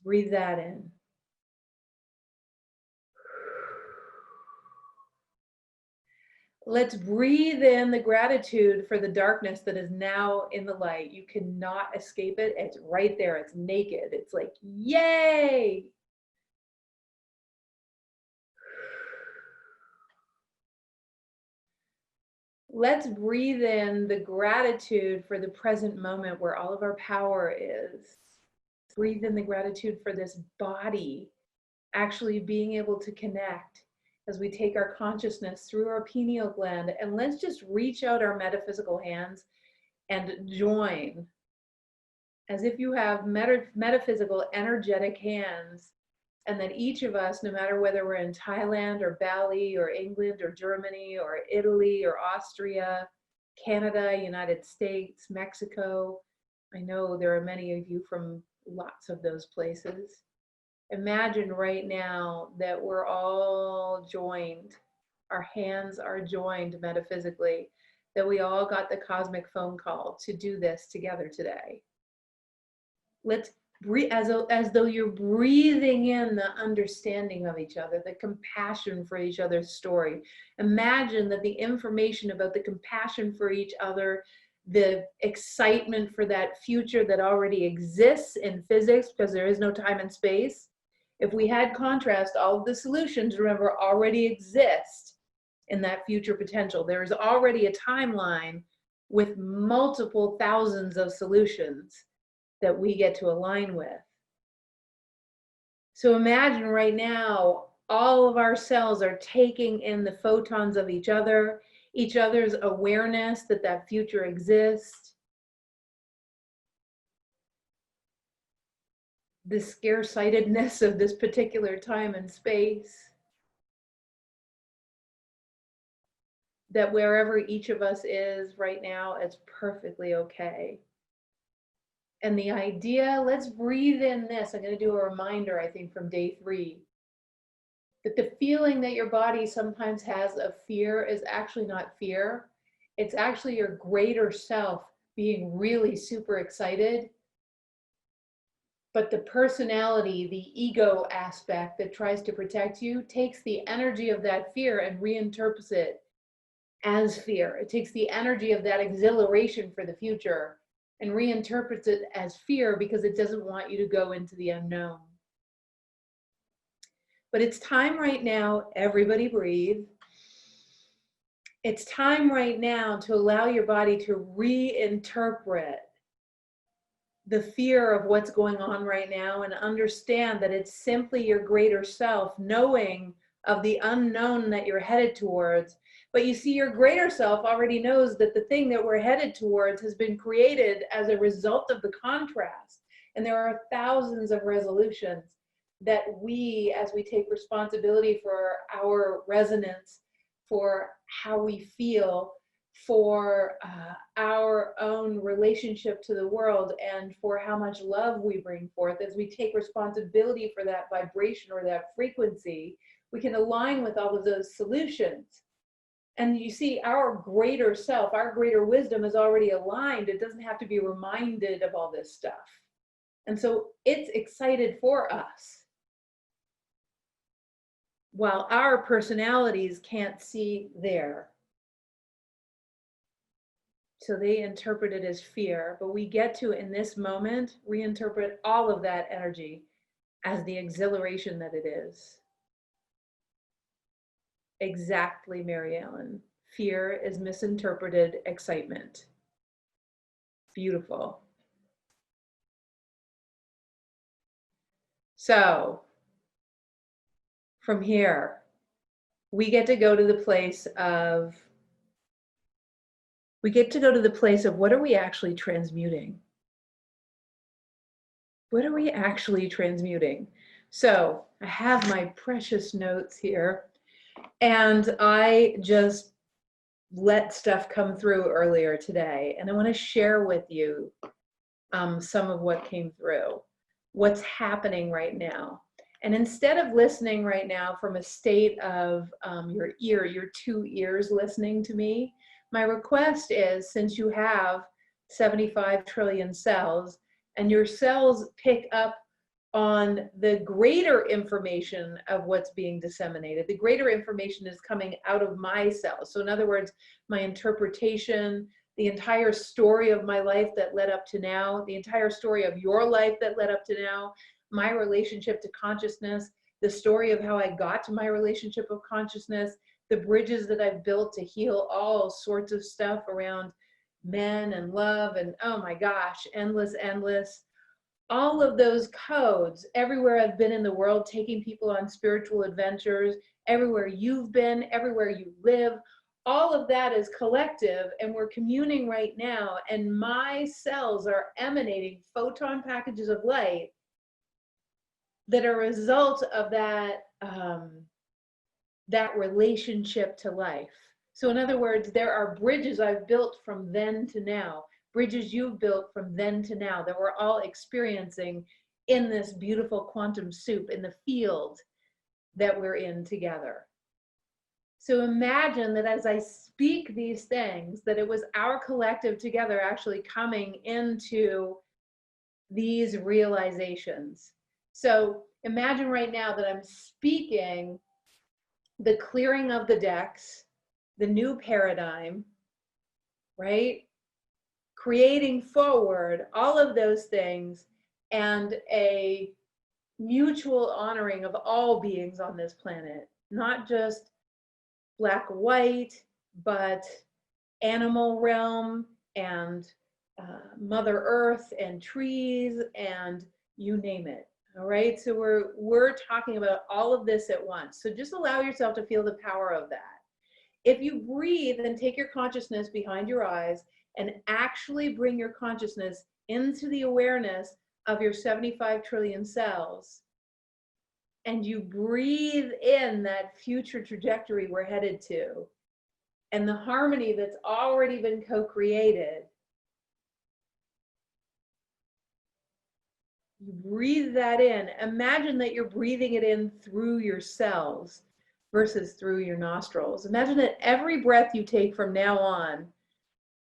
Breathe that in. Let's breathe in the gratitude for the darkness that is now in the light. You cannot escape it. It's right there. It's naked. It's like, yay! Let's breathe in the gratitude for the present moment where all of our power is. Breathe in the gratitude for this body actually being able to connect as we take our consciousness through our pineal gland. And let's just reach out our metaphysical hands and join as if you have metaphysical energetic hands, and that each of us, no matter whether we're in Thailand or Bali or England or Germany or Italy or Austria, Canada, United States, Mexico, I know there are many of you from lots of those places. Imagine right now that we're all joined. Our hands are joined metaphysically, that we all got the cosmic phone call to do this together today. Let's breathe as though you're breathing in the understanding of each other, the compassion for each other's story. Imagine that the information about the compassion for each other, the excitement for that future that already exists in physics, because there is no time and space. If we had contrast, all of the solutions, remember, already exist in that future potential. There is already a timeline with multiple thousands of solutions that we get to align with. So imagine right now, all of our cells are taking in the photons of each other's awareness that that future exists. The scarce-sightedness of this particular time and space. That wherever each of us is right now, it's perfectly okay. And the idea, let's breathe in this. I'm going to do a reminder, I think, from day 3. That the feeling that your body sometimes has of fear is actually not fear. It's actually your greater self being really super excited. But the personality, the ego aspect that tries to protect you takes the energy of that fear and reinterprets it as fear. It takes the energy of that exhilaration for the future and reinterprets it as fear because it doesn't want you to go into the unknown. But it's time right now, everybody breathe. It's time right now to allow your body to reinterpret the fear of what's going on right now and understand that it's simply your greater self knowing of the unknown that you're headed towards. But you see, your greater self already knows that the thing that we're headed towards has been created as a result of the contrast. And there are thousands of resolutions that we, as we take responsibility for our resonance, for how we feel, for our own relationship to the world, and for how much love we bring forth, as we take responsibility for that vibration or that frequency, we can align with all of those solutions. And you see, our greater self, our greater wisdom is already aligned. It doesn't have to be reminded of all this stuff. And so it's excited for us, while our personalities can't see there. So they interpret it as fear, but we get to, in this moment, reinterpret all of that energy as the exhilaration that it is. Exactly, Mary Ellen. Fear is misinterpreted excitement. Beautiful. So, from here, we get to go to the place of what are we actually transmuting? What are we actually transmuting? So I have my precious notes here, and I just let stuff come through earlier today, and I want to share with you some of what came through, what's happening right now. And instead of listening right now from a state of your 2 ears listening to me, my request is, since you have 75 trillion cells, and your cells pick up on the greater information of what's being disseminated. The greater information is coming out of my cells. So in other words, my interpretation, the entire story of my life that led up to now, the entire story of your life that led up to now, my relationship to consciousness, the story of how I got to my relationship of consciousness, the bridges that I've built to heal all sorts of stuff around men and love and, oh my gosh, endless. All of those codes, everywhere I've been in the world, taking people on spiritual adventures, everywhere you've been, everywhere you live, all of that is collective, and we're communing right now, and my cells are emanating photon packages of light that are a result of that, that relationship to life. So in other words, there are bridges I've built from then to now, bridges you've built from then to now that we're all experiencing in this beautiful quantum soup in the field that we're in together. So imagine that as I speak these things, that it was our collective together actually coming into these realizations. So imagine right now that I'm speaking the clearing of the decks, the new paradigm, right? Creating forward, all of those things, and a mutual honoring of all beings on this planet, not just black, white, but animal realm and Mother Earth and trees and you name it. All right, so we're talking about all of this at once. So just allow yourself to feel the power of that. If you breathe and take your consciousness behind your eyes and actually bring your consciousness into the awareness of your 75 trillion cells, and you breathe in that future trajectory we're headed to, and the harmony that's already been co-created, you breathe that in. Imagine that you're breathing it in through your cells versus through your nostrils. Imagine that every breath you take from now on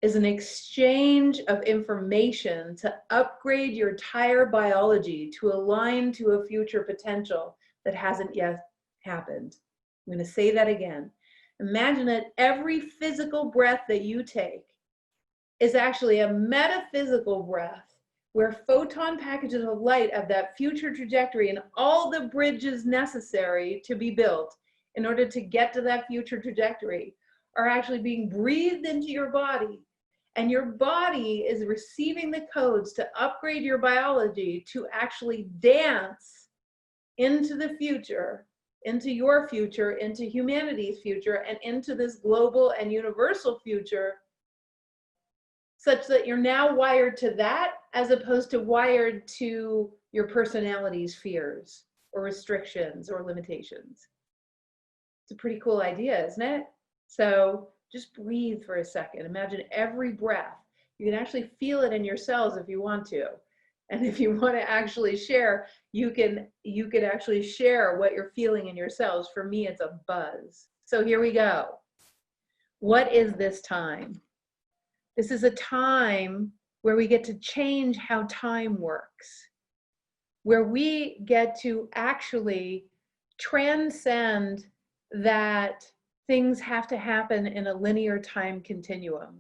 is an exchange of information to upgrade your entire biology to align to a future potential that hasn't yet happened. I'm going to say that again. Imagine that every physical breath that you take is actually a metaphysical breath where photon packages of light of that future trajectory and all the bridges necessary to be built in order to get to that future trajectory are actually being breathed into your body. And your body is receiving the codes to upgrade your biology to actually dance into the future, into your future, into humanity's future, and into this global and universal future, such that you're now wired to that as opposed to wired to your personality's fears or restrictions or limitations. It's a pretty cool idea, isn't it? So just breathe for a second. Imagine every breath. You can actually feel it in your cells if you want to. And if you want to actually share, you can actually share what you're feeling in your cells. For me, it's a buzz. So here we go. What is this time? This is a time where we get to change how time works, where we get to actually transcend that things have to happen in a linear time continuum.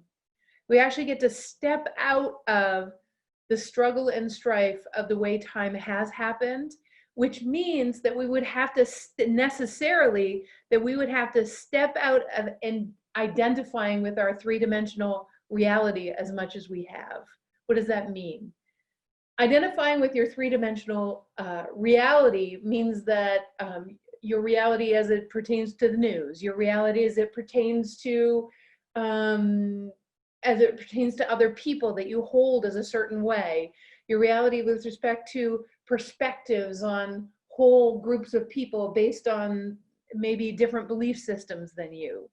We actually get to step out of the struggle and strife of the way time has happened, which means that we would have to necessarily, that we would have to step out of and identifying with our three-dimensional reality as much as we have. What does that mean? Identifying with your three-dimensional reality means that your reality as it pertains to the news, your reality as it pertains to other people that you hold as a certain way, your reality with respect to perspectives on whole groups of people based on maybe different belief systems than you.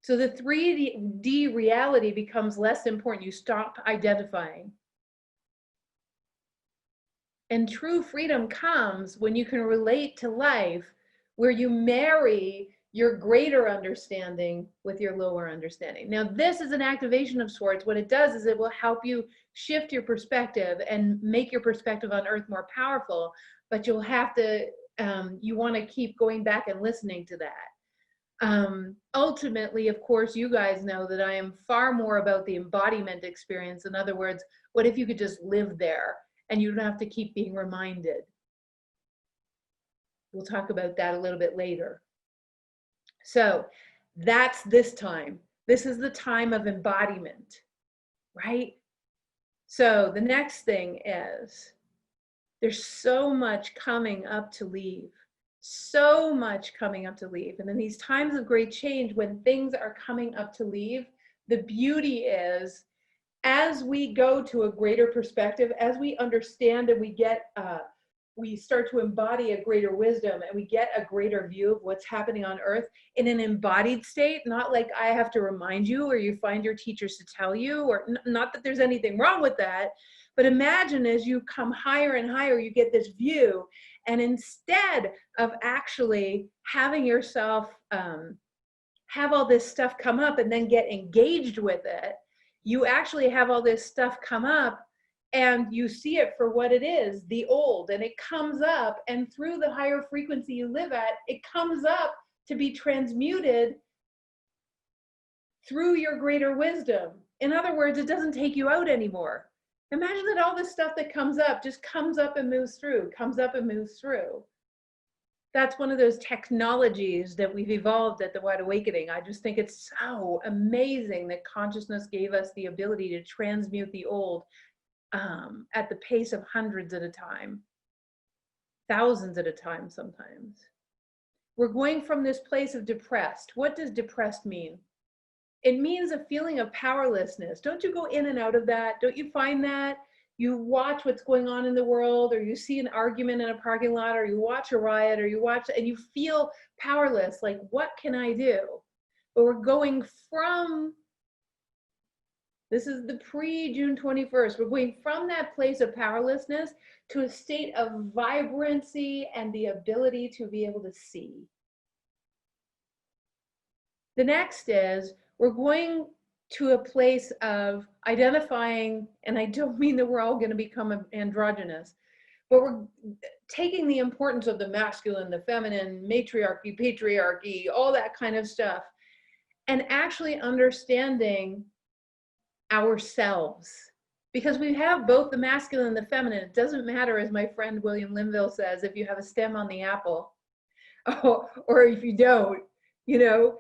So the 3D reality becomes less important. You stop identifying. And true freedom comes when you can relate to life, where you marry your greater understanding with your lower understanding. Now, this is an activation of sorts. What it does is it will help you shift your perspective and make your perspective on earth more powerful, but you'll have to, you want to keep going back and listening to that. Ultimately, of course, you guys know that I am far more about the embodiment experience. In other words, what if you could just live there and you don't have to keep being reminded? We'll talk about that a little bit later. So that's this time. This is the time of embodiment, right? So the next thing is there's so much coming up to leave, so much coming up to leave. And in these times of great change, when things are coming up to leave, the beauty is as we go to a greater perspective, as we understand and we start to embody a greater wisdom and we get a greater view of what's happening on earth in an embodied state, not like I have to remind you or you find your teachers to tell you, or not that there's anything wrong with that, but imagine as you come higher and higher, you get this view, and instead of actually having yourself have all this stuff come up and then get engaged with it, you actually have all this stuff come up and you see it for what it is, the old, and it comes up, and through the higher frequency you live at, it comes up to be transmuted through your greater wisdom. In other words, it doesn't take you out anymore. Imagine that all this stuff that comes up just comes up and moves through, comes up and moves through. That's one of those technologies that we've evolved at the Wide Awakening. I just think it's so amazing that consciousness gave us the ability to transmute the old at the pace of hundreds at a time, thousands at a time sometimes. We're going from this place of depressed. What does depressed mean? It means a feeling of powerlessness. Don't you go in and out of that? Don't you find that? You watch what's going on in the world, or you see an argument in a parking lot, or you watch a riot, or you watch, and you feel powerless, like, what can I do? But we're going from, this is the pre-June 21st, we're going from that place of powerlessness to a state of vibrancy and the ability to be able to see. The next is we're going to a place of identifying, and I don't mean that we're all going to become androgynous, but we're taking the importance of the masculine, the feminine, matriarchy, patriarchy, all that kind of stuff, and actually understanding ourselves. Because we have both the masculine and the feminine. It doesn't matter, as my friend William Linville says, if you have a stem on the apple or if you don't, you know.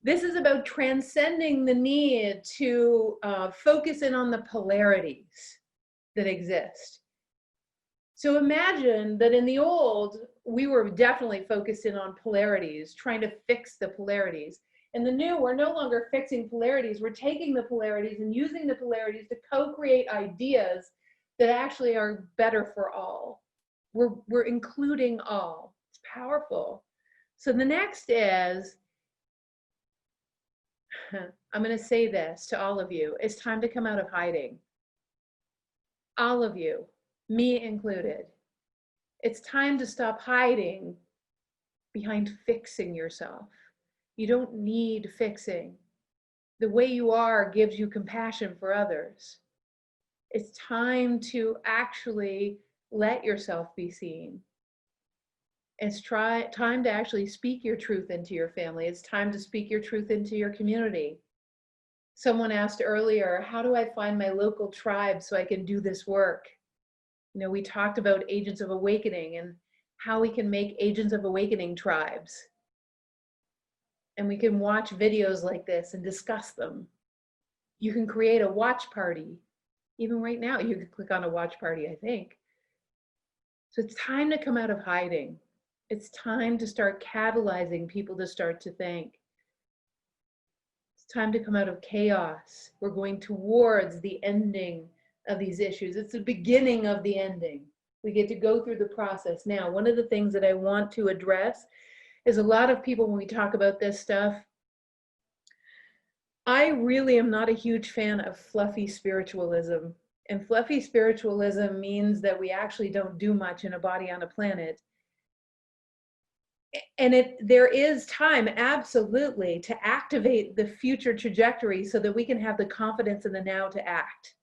This is about transcending the need to focus in on the polarities that exist. So imagine that in the old, we were definitely focused in on polarities, trying to fix the polarities. In the new, we're no longer fixing polarities. We're taking the polarities and using the polarities to co-create ideas that actually are better for all. We're including all. It's powerful. So the next is, I'm going to say this to all of you, it's time to come out of hiding. All of you, me included. It's time to stop hiding behind fixing yourself. You don't need fixing. The way you are gives you compassion for others. It's time to actually let yourself be seen. It's time to actually speak your truth into your family. It's time to speak your truth into your community. Someone asked earlier, how do I find my local tribe so I can do this work? You know, we talked about agents of awakening and how we can make agents of awakening tribes. And we can watch videos like this and discuss them. You can create a watch party. Even right now, you can click on a watch party, I think. So it's time to come out of hiding. It's time to start catalyzing people to start to think. It's time to come out of chaos. We're going towards the ending of these issues. It's the beginning of the ending. We get to go through the process. Now, one of the things that I want to address is a lot of people, when we talk about this stuff, I really am not a huge fan of fluffy spiritualism. And fluffy spiritualism means that we actually don't do much in a body on a planet. And there is time, absolutely, to activate the future trajectory so that we can have the confidence in the now to act.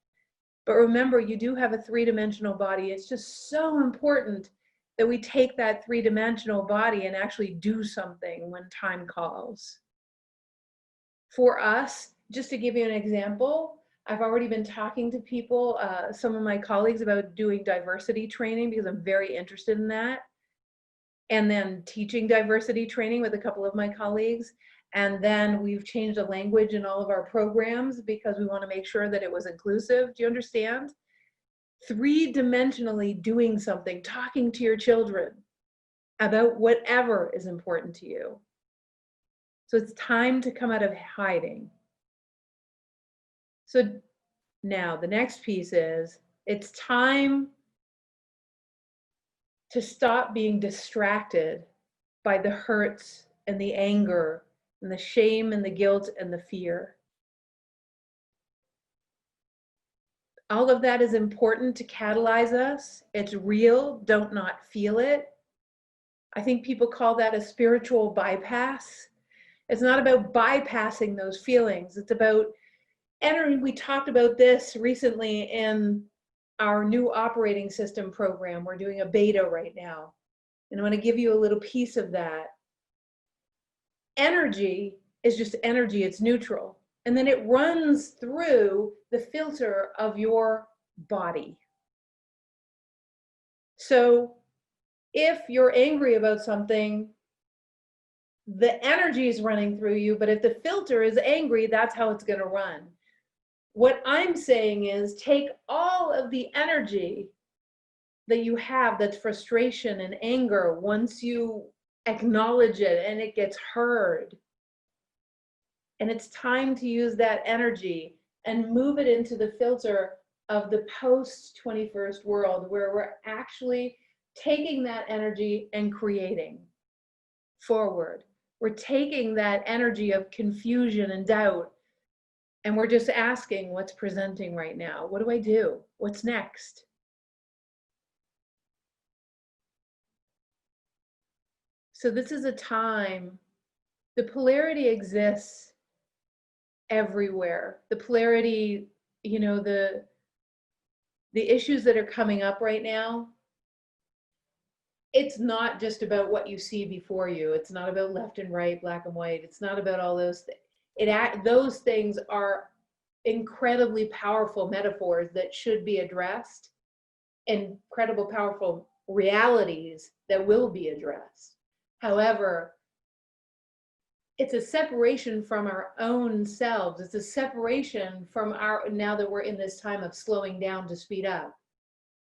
But remember, you do have a three-dimensional body. It's just so important that we take that three-dimensional body and actually do something when time calls. For us, just to give you an example, I've already been talking to people, some of my colleagues, about doing diversity training because I'm very interested in that. And then teaching diversity training with a couple of my colleagues. And then we've changed the language in all of our programs because we want to make sure that it was inclusive. Do you understand? Three-dimensionally doing something, talking to your children about whatever is important to you. So it's time to come out of hiding. So now the next piece is, it's time to stop being distracted by the hurts and the anger and the shame and the guilt and the fear. All of that is important to catalyze us. It's real. Don't not feel it. I think people call that a spiritual bypass. It's not about bypassing those feelings. It's about entering. We talked about this recently in our new operating system program. We're doing a beta right now. And I want to give you a little piece of that. Energy is just energy. It's neutral. And then it runs through the filter of your body. So if you're angry about something, the energy is running through you, but if the filter is angry, that's how it's going to run. What I'm saying is, take all of the energy that you have, that's frustration and anger, once you acknowledge it and it gets heard. And it's time to use that energy and move it into the filter of the post-21st world, where we're actually taking that energy and creating forward. We're taking that energy of confusion and doubt, and we're just asking, what's presenting right now? What do I do? What's next? So this is a time, the polarity exists everywhere. The polarity, you know, the issues that are coming up right now, it's not just about what you see before you. It's not about left and right, black and white. It's not about all those things. Those things are incredibly powerful metaphors that should be addressed, incredible powerful realities that will be addressed. However, it's a separation from our own selves. It's a separation from now that we're in this time of slowing down to speed up.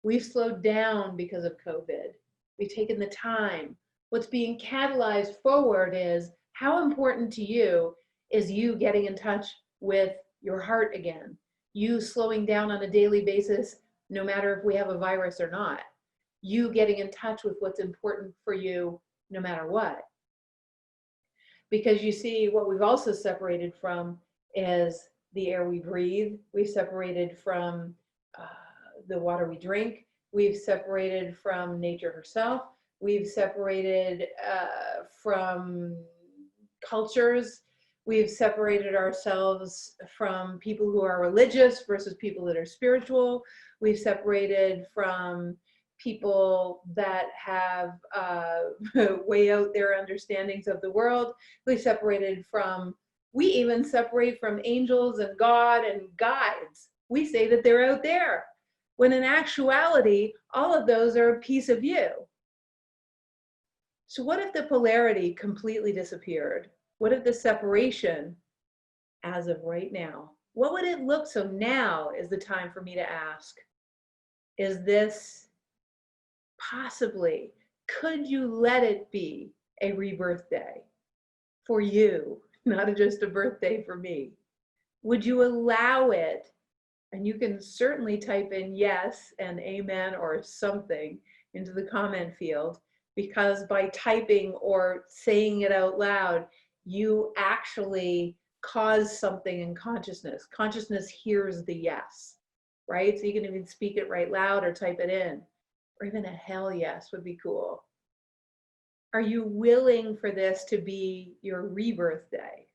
We've slowed down because of COVID. We've taken the time. What's being catalyzed forward is, how important to you is you getting in touch with your heart again? You slowing down on a daily basis, no matter if we have a virus or not. You getting in touch with what's important for you, no matter what. Because you see, what we've also separated from is the air we breathe. We've separated from the water we drink. We've separated from nature herself. We've separated from cultures. We've separated ourselves from people who are religious versus people that are spiritual. We've separated from people that have way out their understandings of the world. We even separate from angels and God and guides. We say that they're out there, when in actuality, all of those are a piece of you. So what if the polarity completely disappeared? What if the separation, as of right now, what would it look? So now is the time for me to ask, is this possibly, could you let it be a rebirth day for you, not just a birthday for me? Would you allow it? And you can certainly type in yes and amen or something into the comment field, because by typing or saying it out loud, you actually cause something in consciousness. Consciousness hears the yes, right? So you can even speak it right loud or type it in. Or even a hell yes would be cool. Are you willing for this to be your rebirth day?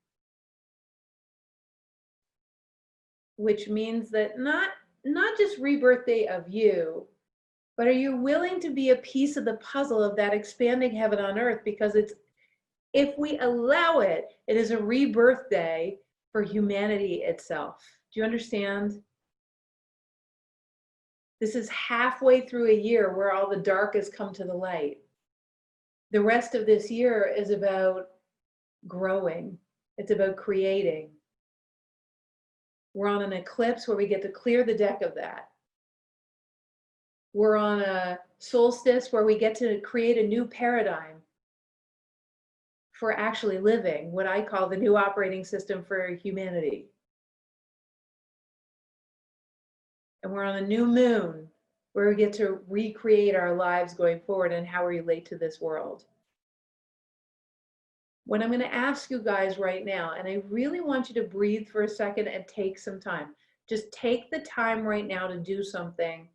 Which means that not just rebirth day of you, but are you willing to be a piece of the puzzle of that expanding heaven on earth? Because it's, if we allow it, it is a rebirth day for humanity itself. Do you understand? This is halfway through a year where all the dark has come to the light. The rest of this year is about growing. It's about creating. We're on an eclipse where we get to clear the deck of that. We're on a solstice where we get to create a new paradigm for actually living, what I call the new operating system for humanity. And we're on a new moon where we get to recreate our lives going forward and how we relate to this world. What I'm going to ask you guys right now, and I really want you to breathe for a second and take some time. Just take the time right now to do something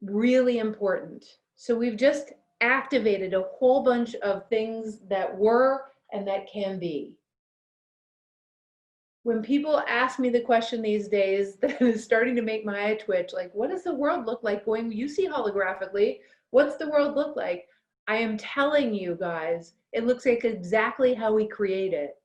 really important. So we've just activated a whole bunch of things that were and that can be. When people ask me the question these days that is starting to make my eye twitch, like, what does the world look like going, you see holographically, what's the world look like? I am telling you guys, it looks like exactly how we create it.